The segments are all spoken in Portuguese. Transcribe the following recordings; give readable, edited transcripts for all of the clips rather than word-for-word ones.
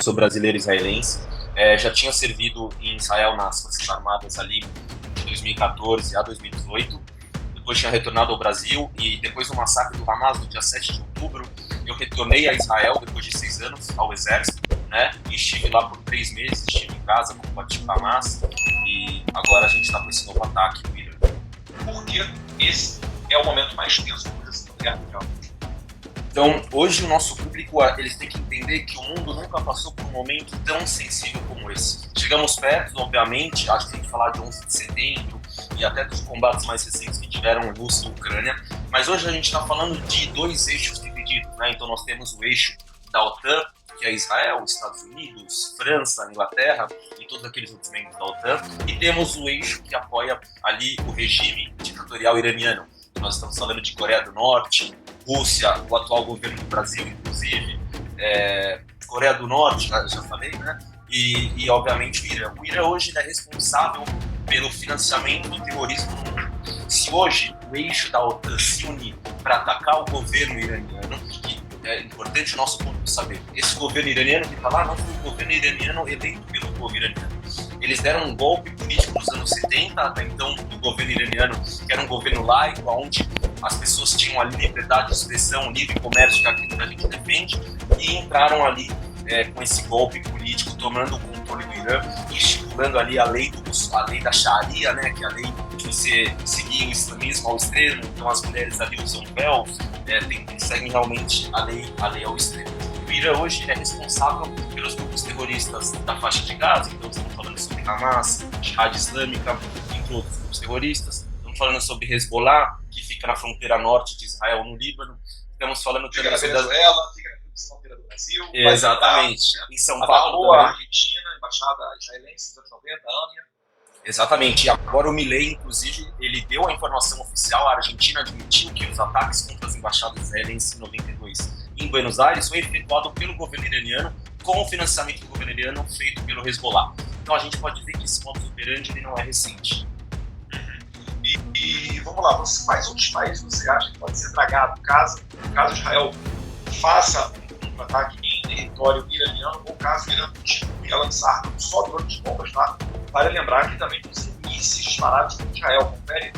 sou brasileiro israelense, já tinha servido em Israel nas Forças Armadas ali de 2014 a 2018, depois tinha retornado ao Brasil e depois do massacre do Hamas, no dia 7 de outubro, eu retornei a Israel depois de 6 anos ao exército, né, e estive lá por 3 meses, estive em Gaza, combati o Hamas e agora a gente está com esse novo ataque no Irã. Porque esse é o momento mais tenso da Segunda Guerra Mundial. Então, hoje o nosso público, eles têm que entender que o mundo nunca passou por um momento tão sensível como esse. Chegamos perto, obviamente, acho que tem que falar de 11 de setembro e até dos combates mais recentes que tiveram em Rússia e Ucrânia, mas hoje a gente está falando de 2 eixos divididos, né? Então nós temos o eixo da OTAN, que é Israel, Estados Unidos, França, Inglaterra e todos aqueles outros membros da OTAN, e temos o eixo que apoia ali o regime ditatorial iraniano. Nós estamos falando de Coreia do Norte, Rússia, o atual governo do Brasil, inclusive, Coreia do Norte, já falei, né? E obviamente, o Irã. O Irã hoje é responsável pelo financiamento do terrorismo no mundo. Se hoje o eixo da OTAN se unir para atacar o governo iraniano, e é importante o nosso público saber, esse governo iraniano que está lá não foi o governo iraniano eleito pelo povo iraniano. Eles deram um golpe político nos anos 70, até então, do governo iraniano, que era um governo laico, onde as pessoas tinham ali liberdade de expressão, livre comércio, que é aquilo que a gente defende, e entraram ali com esse golpe político, tomando o controle do Irã e estipulando ali a lei da Sharia, né, que é a lei que você seguir o islamismo ao extremo, então as mulheres ali usam véu, seguem realmente a lei ao extremo. O Irã hoje é responsável pelos grupos terroristas da faixa de Gaza, então estamos falando sobre Hamas, Jihad Islâmica, entre outros grupos terroristas. Estamos falando sobre Hezbollah, que fica na fronteira norte de Israel, no Líbano. Estamos falando também sobre Venezuela, fica na fronteira do Brasil. Exatamente. Em São Paulo, a Argentina, a embaixada israelense dos anos 90, a ANIA. Exatamente. E agora o Milei, inclusive, ele deu a informação oficial, a Argentina admitiu que os ataques contra as embaixadas israelenses em 92 em Buenos Aires foi efetuado pelo governo iraniano com o financiamento do governo iraniano feito pelo Hezbollah. Então a gente pode ver que esse modus operandi ele não é recente. E vamos lá, quais outros países você acha que pode ser tragado caso Israel faça um ataque em território iraniano ou caso o Irã continue a lançar não só drones de bombas, tá? Vale lembrar que também tem mísseis disparados por Israel, confere?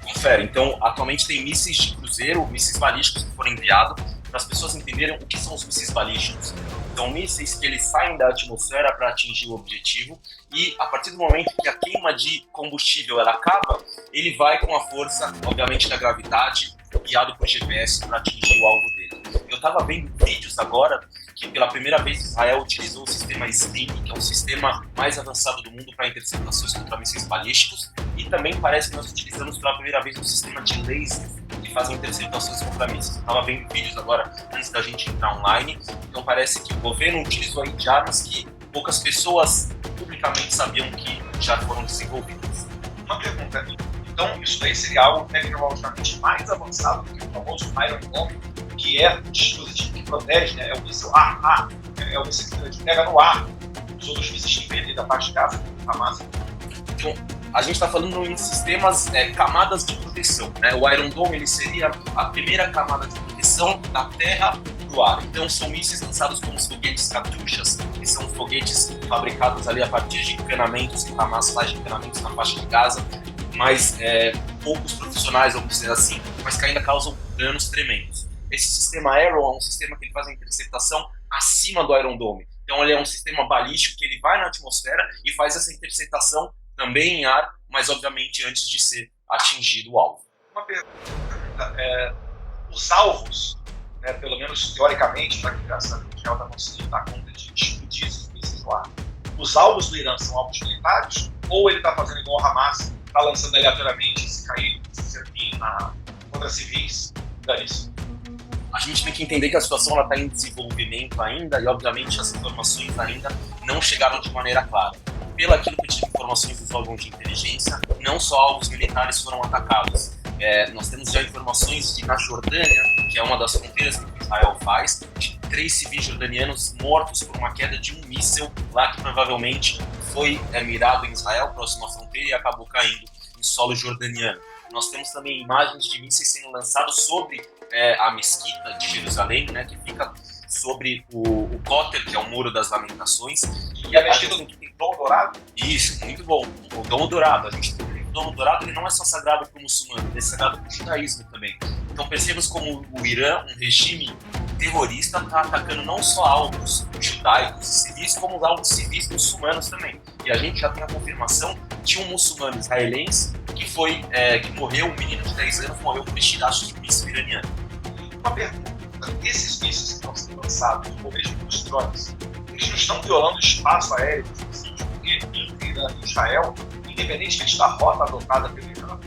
Confere. Então, atualmente tem mísseis de cruzeiro, mísseis balísticos que foram enviados para as pessoas entenderem o que são os mísseis balísticos. São mísseis que eles saem da atmosfera para atingir o objetivo e, a partir do momento que a queima de combustível ela acaba, ele vai com a força, obviamente, da gravidade, guiado por GPS para atingir o alvo dele. Eu estava vendo vídeos agora que pela primeira vez Israel utilizou o sistema SLIM, que é o sistema mais avançado do mundo para interceptações contra mísseis balísticos, e também parece que nós utilizamos pela primeira vez um sistema de laser que fazem interceptações contra mísseis. Eu estava vendo vídeos agora antes da gente entrar online, então parece que o governo utilizou aí de armas que poucas pessoas publicamente sabiam que já foram desenvolvidas. Uma pergunta, então isso daí seria algo tecnologicamente mais avançado do que o famoso Iron Dome, que é um dispositivo que protege, né? É o míssil AA, é o míssil que pega no ar os outros mísseis que vêm da parte de Gaza, Hamas. Então, a gente está falando em sistemas, camadas de proteção, né? O Iron Dome ele seria a primeira camada de proteção da terra para o ar. Então são mísseis lançados como os foguetes Katyushas, que são foguetes fabricados ali a partir de encanamentos que o Hamas faz de encanamentos na faixa de Gaza, mas poucos profissionais, vamos dizer assim, mas que ainda causam danos tremendos. Esse sistema Arrow é um sistema que ele faz a interceptação acima do Iron Dome. Então ele é um sistema balístico que ele vai na atmosfera e faz essa interceptação também em ar, mas obviamente antes de ser atingido o alvo. Uma pergunta, os alvos, né, pelo menos teoricamente, já que Israel está conseguindo dar conta de explodir esses mísseis no ar, os alvos do Irã são alvos militares? Ou ele está fazendo igual o Hamas, está lançando aleatoriamente, se cair, se servir contra civis, dane-se? A gente tem que entender que a situação está em desenvolvimento ainda e, obviamente, as informações ainda não chegaram de maneira clara. Pelo aquilo que eu tive informações dos órgãos de inteligência, não só alvos militares foram atacados. Nós temos já informações de na Jordânia, que é uma das fronteiras que Israel faz, de 3 civis jordanianos mortos por uma queda de um míssil lá que provavelmente foi mirado em Israel, próximo à fronteira, e acabou caindo em solo jordaniano. Nós temos também imagens de mísseis sendo lançados sobre a mesquita de Jerusalém, né, que fica sobre o Kotel, que é o Muro das Lamentações. E a mexida do Domo Dourado? Isso, muito bom. O Domo Dourado. O Domo Dourado ele não é só sagrado para o muçulmano, ele é sagrado para o judaísmo também. Então percebemos como o Irã, um regime terrorista, está atacando não só alvos judaicos e civis, como alvos civis muçulmanos também. E a gente já tem a confirmação de um muçulmano israelense que morreu, um menino de 10 anos, morreu por estilhaços de míssil iraniano. Uma pergunta: esses mísseis que estão sendo lançados, ou mesmo os drones, eles não estão violando o espaço aéreo, porque entre Irã e Israel, independente da rota adotada pelo Irã,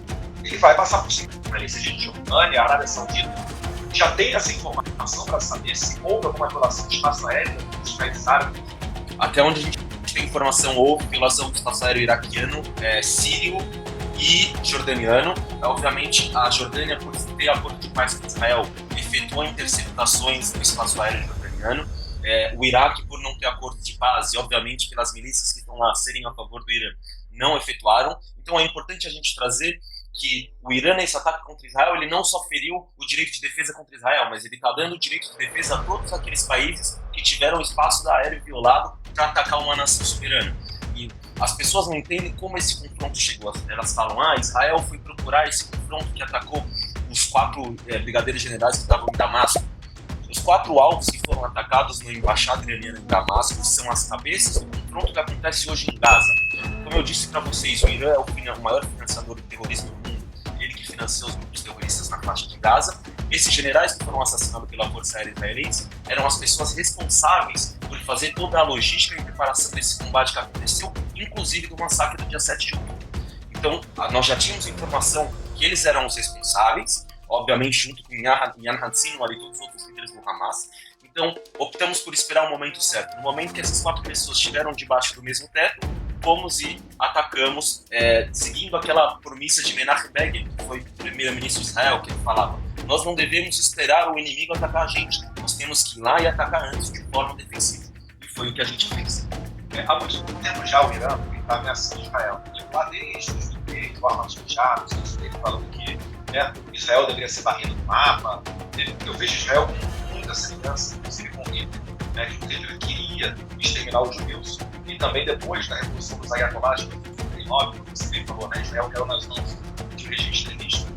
ele vai passar por cima, seja de Jordânia, Arábia Saudita. Já tem essa informação para saber se houve alguma violação do espaço aéreo dos países árabes? Até onde a gente tem informação, houve violação do espaço aéreo iraquiano, sírio e jordaniano. Obviamente, a Jordânia, por ter acordo de paz com Israel, efetuou interceptações no espaço aéreo jordaniano. O Iraque, por não ter acordo de paz, e obviamente pelas milícias que estão lá serem a favor do Irã, não efetuaram. Então é importante a gente trazer que o Irã, nesse ataque contra Israel, ele não só feriu o direito de defesa contra Israel, mas ele está dando o direito de defesa a todos aqueles países que tiveram o espaço aéreo violado para atacar uma nação soberana. E as pessoas não entendem como esse confronto chegou. Elas falam, Israel foi procurar esse confronto que atacou os 4 brigadeiros generais que estavam em Damasco. Os 4 alvos que foram atacados na embaixada iraniana em Damasco são as cabeças do confronto que acontece hoje em Gaza. Como eu disse para vocês, o Irã é o maior financiador do terrorismo do mundo, ele que financia os grupos terroristas na faixa de Gaza. Esses generais que foram assassinados pela Força Aérea Israelense eram as pessoas responsáveis por fazer toda a logística e preparação desse combate que aconteceu, inclusive do massacre do dia 7 de outubro. Então, nós já tínhamos informação que eles eram os responsáveis, obviamente junto com Yahya Sinwar e todos os outros líderes do Hamas. Então, optamos por esperar o momento certo. No momento que essas 4 pessoas estiveram debaixo do mesmo teto, fomos e atacamos, seguindo aquela promessa de Menachem Begin, que foi o primeiro-ministro de Israel, que ele falava: nós não devemos esperar o inimigo atacar a gente, nós temos que ir lá e atacar antes de forma defensiva. E foi o que a gente fez. Há muito tempo já o Irã está ameaçando Israel. Lá desde os direitos, o Ahmad Shihab, ele falando que Israel deveria ser barrido no mapa. Eu vejo Israel com muita semelhança, inclusive com Hitler, que ele queria exterminar os judeus. E também depois da Revolução dos Ayatollahs, em 1939, como você bem falou, Israel caiu nas mãos de um regime extremista.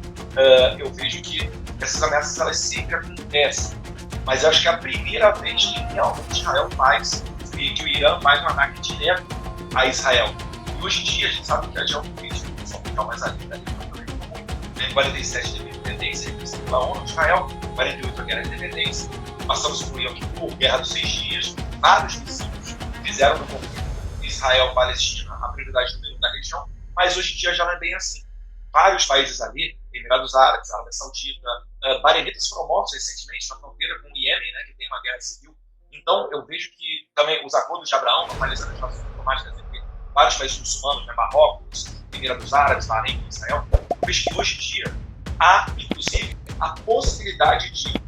Eu vejo que essas ameaças elas sempre acontecem, mas eu acho que é a primeira vez que realmente Israel faz, e que o Irã faz um ataque direto a Israel. E hoje em dia a gente sabe que a geopolítica não mais ali, em 47 de independência, a ONU de Israel, 48 a Guerra de Independência, passamos por Yom Kippur, Guerra dos 6 Dias, vários princípios fizeram do conflito Israel-Palestina a prioridade número 1 da região, mas hoje em dia já não é bem assim. Vários países ali, Emirados Árabes, Arábia Saudita, Bahreinitas foram mortos recentemente na fronteira com o Iêmen, que tem uma guerra civil. Então eu vejo que também os acordos de Abraão, normalizando as relações diplomáticas entre vários países muçulmanos, Marrocos, Emirados Árabes, Bahrein, Israel, eu vejo que hoje em dia há, inclusive, a possibilidade de,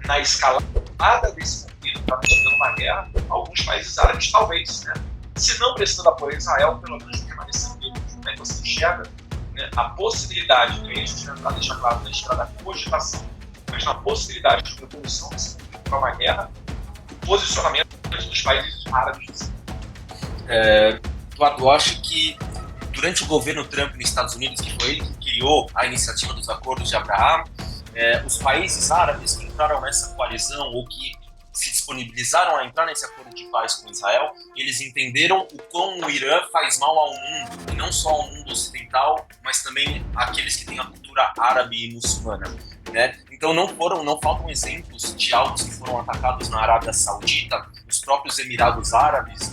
na escalada desse conflito, para chegando uma guerra, alguns países árabes, talvez, se não prestando apoio a Israel, pelo menos permanecendo vivos. Você enxerga a possibilidade, que a gente tentar deixar claro na estrada da cogitação, mas na possibilidade de evolução desse conflito para uma guerra, o posicionamento dos países árabes. Eu acho que durante o governo Trump nos Estados Unidos, que foi ele que criou a iniciativa dos Acordos de Abraham, os países árabes que entraram nessa coalizão ou que se disponibilizaram a entrar nesse acordo de paz com Israel, eles entenderam o quão o Irã faz mal ao mundo, e não só ao mundo ocidental, mas também àqueles que têm a cultura árabe e muçulmana. Então não faltam exemplos de alvos que foram atacados na Arábia Saudita, nos próprios Emirados Árabes,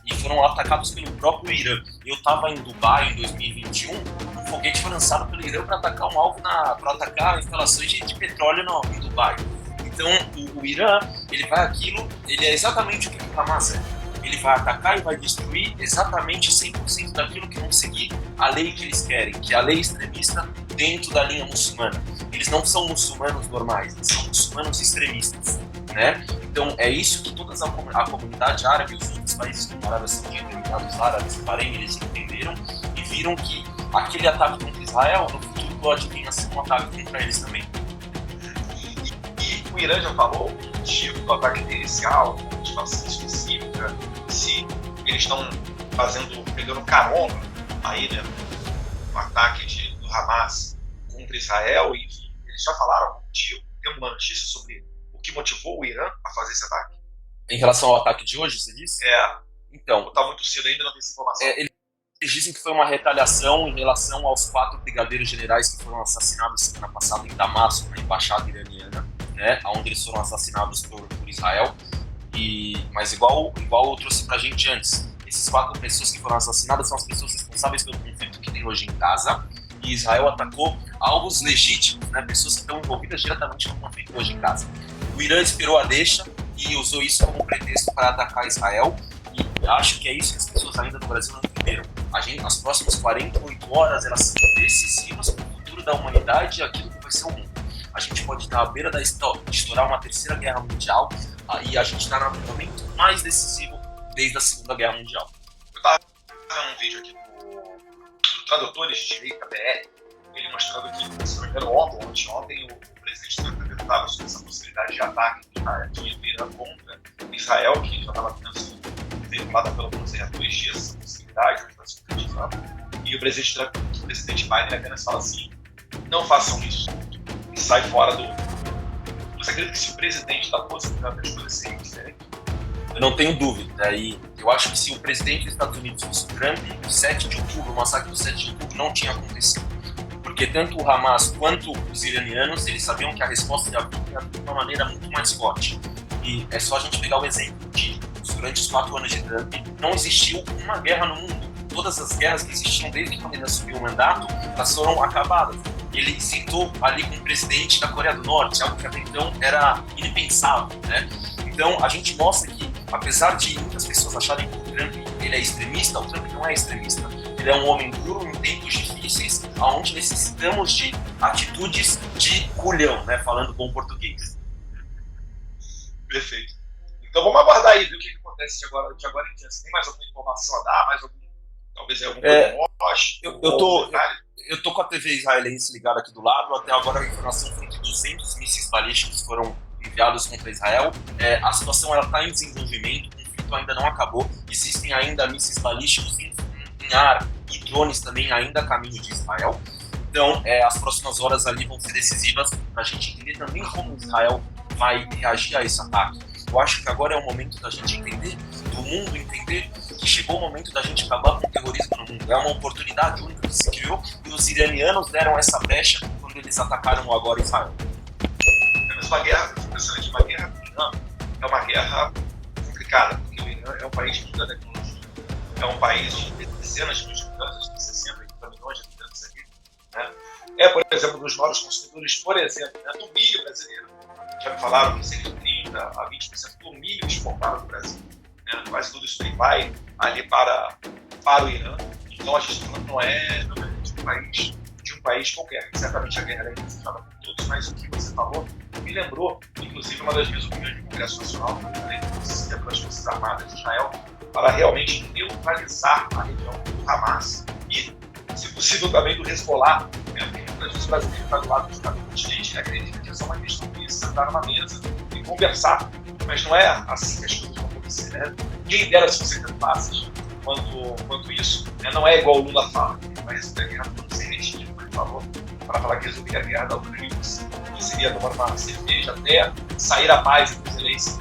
e foram atacados pelo próprio Irã. Eu estava em Dubai em 2021, um foguete foi lançado pelo Irã para atacar um alvo, para atacar instalações de petróleo em Dubai. Então o Irã, ele é exatamente o que o Hamas é. Ele vai atacar e vai destruir exatamente 100% daquilo que vão seguir a lei que eles querem, que é a lei extremista dentro da linha muçulmana. Eles não são muçulmanos normais, eles são muçulmanos extremistas. Então é isso que toda a comunidade árabe e os outros países como a Arábia Saudita, Emirados Árabes, Bahrein, eles entenderam e viram que aquele ataque contra Israel no futuro pode vir a ser um ataque contra eles também. E o Irã já falou motivo do ataque inicial, uma motivação específica, se eles estão pegando carona aí, né, no ataque do Hamas contra Israel, e eles já falaram algum motivo, tem uma notícia sobre o que motivou o Irã a fazer esse ataque? Em relação ao ataque de hoje, você disse? Então, está muito cedo ainda, não tem essa informação. Eles dizem que foi uma retaliação em relação aos 4 brigadeiros generais que foram assassinados semana passada em Damasco, na embaixada iraniana, né, onde eles foram assassinados por Israel. Mas igual eu trouxe pra gente antes, esses 4 pessoas que foram assassinadas são as pessoas responsáveis pelo conflito que tem hoje em Gaza, e Israel atacou alvos legítimos, né, pessoas que estão envolvidas diretamente no conflito hoje em Gaza. O Irã esperou a deixa e usou isso como pretexto para atacar Israel, e acho que é isso que as pessoas ainda no Brasil não entenderam. As próximas 48 horas elas são decisivas para o futuro da humanidade e aquilo que vai ser o mundo. A gente pode estar à beira de estourar uma terceira guerra mundial, e a gente está no momento mais decisivo desde a Segunda Guerra Mundial. Eu estava vendo um vídeo aqui do Tradutores de Direita BR, ele mostrando que, se não me engano, ontem, o presidente Trump perguntava sobre essa possibilidade de ataque do Irã contra Israel, que já estava sendo veiculada pelo menos há 2 dias, essa possibilidade, hoje está se concretizando. E o presidente Biden apenas fala assim: não façam isso, e sai fora do. Você acredita que se o presidente está possibilitando as coisas serem diferentes? Eu não tenho dúvida. E eu acho que se o presidente dos Estados Unidos fosse o Trump, o 7 de outubro, o massacre do 7 de outubro não tinha acontecido. Porque tanto o Hamas quanto os iranianos, eles sabiam que a resposta ia vir de uma maneira muito mais forte. E é só a gente pegar o exemplo de, durante os 4 anos de Trump, não existiu uma guerra no mundo. Todas as guerras que existiam desde quando ele assumiu o mandato, elas foram acabadas. Ele sentou ali com o presidente da Coreia do Norte, algo que até então era impensável, né? Então, a gente mostra que, apesar de muitas pessoas acharem que o Trump ele é extremista, o Trump não é extremista. Ele é um homem duro em tempos difíceis, onde necessitamos de atitudes de culhão, né? Falando bom português. Perfeito. Então vamos aguardar aí, ver o que acontece de agora em diante. Tem mais alguma informação a dar? Mais algum, talvez algum eu tô com a TV israelense ligada aqui do lado. Até agora a informação foi que 200 mísseis balísticos foram enviados contra Israel. A situação está em desenvolvimento, o conflito ainda não acabou. Existem ainda mísseis balísticos em ar e drones também ainda a caminho de Israel. Então, as próximas horas ali vão ser decisivas para a gente entender também como Israel vai reagir a esse ataque. Eu acho que agora é o momento da gente entender, do mundo entender, que chegou o momento da gente acabar com o terrorismo no mundo. É uma oportunidade única que se criou e os iranianos deram essa brecha quando eles atacaram agora Israel. Mas uma guerra, pensando aqui, uma guerra com o Irã é uma guerra complicada, porque o Irã é um país de muita tecnologia. É um país de dezenas de milhões de habitantes, de 60 milhões de habitantes aqui, né? Por exemplo, dos maiores consumidores, por exemplo, né, do milho brasileiro. Já me falaram que cerca de 30% a 20% do milho exportado do Brasil. Né? Quase tudo isso vai ali para o Irã. Então a gente não é de um país qualquer. Certamente a guerra é desejada por todos, mas o que você falou me lembrou, inclusive, uma das minhas opiniões no Congresso Nacional, que eu falei pelas Forças Armadas de Israel, para realmente neutralizar a região do Hamas e, se possível, também do Hezbollah. Porque muitas vezes o brasileiro está do lado do continente e acredita que é só uma questão de sentar numa mesa e conversar. Mas não é assim que as coisas vão acontecer. Né? Quem dera se você fáceis quanto isso. Né? Não é igual o Lula fala, que vai resolver a guerra quando se retira, por favor, para falar que resolver a guerra da Ucrânia, que seria tomar uma cerveja até sair a paz entre os eleitos.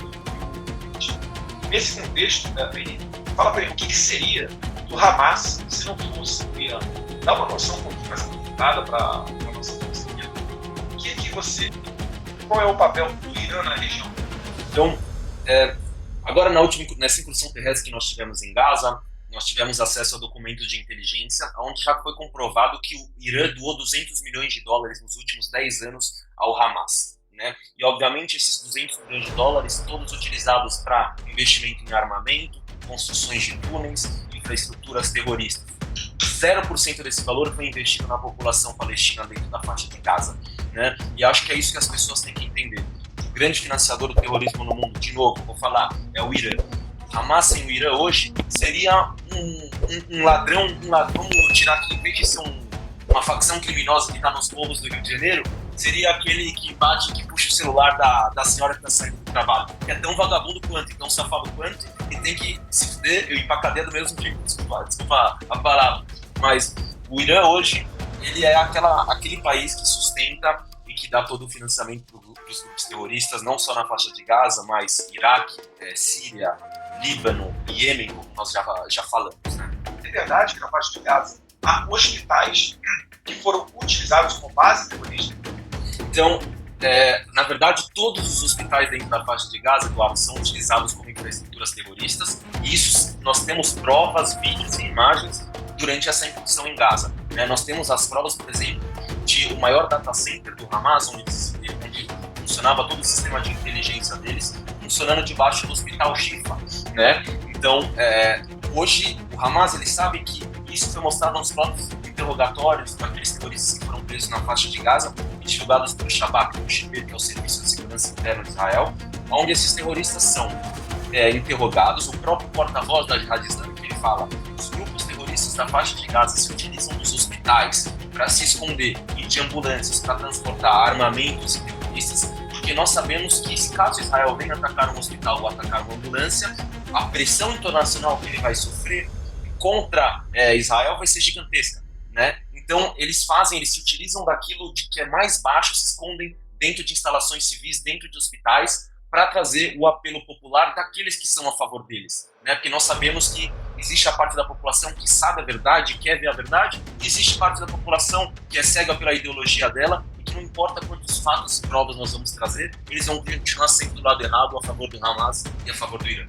Nesse contexto, né, fala para mim o que seria do Hamas se não fosse o Irã. Dá uma noção um pouquinho mais aprofundada para a nossa conseguir. Qual é o papel do Irã na região? Então, agora nessa incursão terrestre que nós tivemos em Gaza, nós tivemos acesso a documentos de inteligência, onde já foi comprovado que o Irã doou 200 milhões de dólares nos últimos 10 anos ao Hamas. Né? E, obviamente, esses 200 milhões de dólares, todos utilizados para investimento em armamento, construções de túneis, infraestruturas terroristas. 0% desse valor foi investido na população palestina dentro da faixa de Gaza. Né? E acho que é isso que as pessoas têm que entender. O grande financiador do terrorismo no mundo, de novo, vou falar, é o Irã. O Hamas sem o Irã hoje seria um ladrão, vamos tirar aqui, em vez de ser uma facção criminosa que está nos povos do Rio de Janeiro, seria aquele que bate, que puxa o celular da senhora que está saindo do trabalho. Que é tão vagabundo quanto, tão safado quanto, e tem que se fuder e ir pra cadeia do mesmo jeito. Desculpa a palavra. Mas o Irã hoje, ele é aquele país que sustenta e que dá todo o financiamento para os grupos terroristas, não só na faixa de Gaza, mas Iraque, Síria, Líbano, Iêmen, como nós já falamos, né? É verdade que na faixa de Gaza há hospitais que foram utilizados como base terrorista? Então, na verdade, todos os hospitais dentro da faixa de Gaza, claro, são utilizados como infraestruturas terroristas, e isso nós temos provas, vídeos e imagens durante essa incursão em Gaza. Nós temos as provas, por exemplo, de o maior data center do Hamas, onde funcionava todo o sistema de inteligência deles, funcionando debaixo do hospital Shifa, né? Então, hoje, o Hamas, ele sabe que isso foi mostrado nos próprios interrogatórios daqueles terroristas que foram presos na faixa de Gaza e divulgados pelo Shabak, o SHIBET, que é o Serviço de Segurança Interna de Israel, onde esses terroristas são interrogados. O próprio porta-voz da Jihad Islâmica, ele fala: os grupos terroristas da faixa de Gaza se utilizam dos hospitais para se esconder e de ambulâncias para transportar armamentos e terroristas, porque nós sabemos que, se caso Israel venha atacar um hospital ou atacar uma ambulância, a pressão internacional que ele vai sofrer contra Israel vai ser gigantesca, né? Então eles se utilizam daquilo de que é mais baixo, se escondem dentro de instalações civis, dentro de hospitais, para trazer o apelo popular daqueles que são a favor deles, né? Porque nós sabemos que existe a parte da população que sabe a verdade, quer ver a verdade, e existe parte da população que é cega pela ideologia dela e que não importa quantos fatos e provas nós vamos trazer, eles vão continuar sempre do lado errado, a favor do Hamas e a favor do Irã.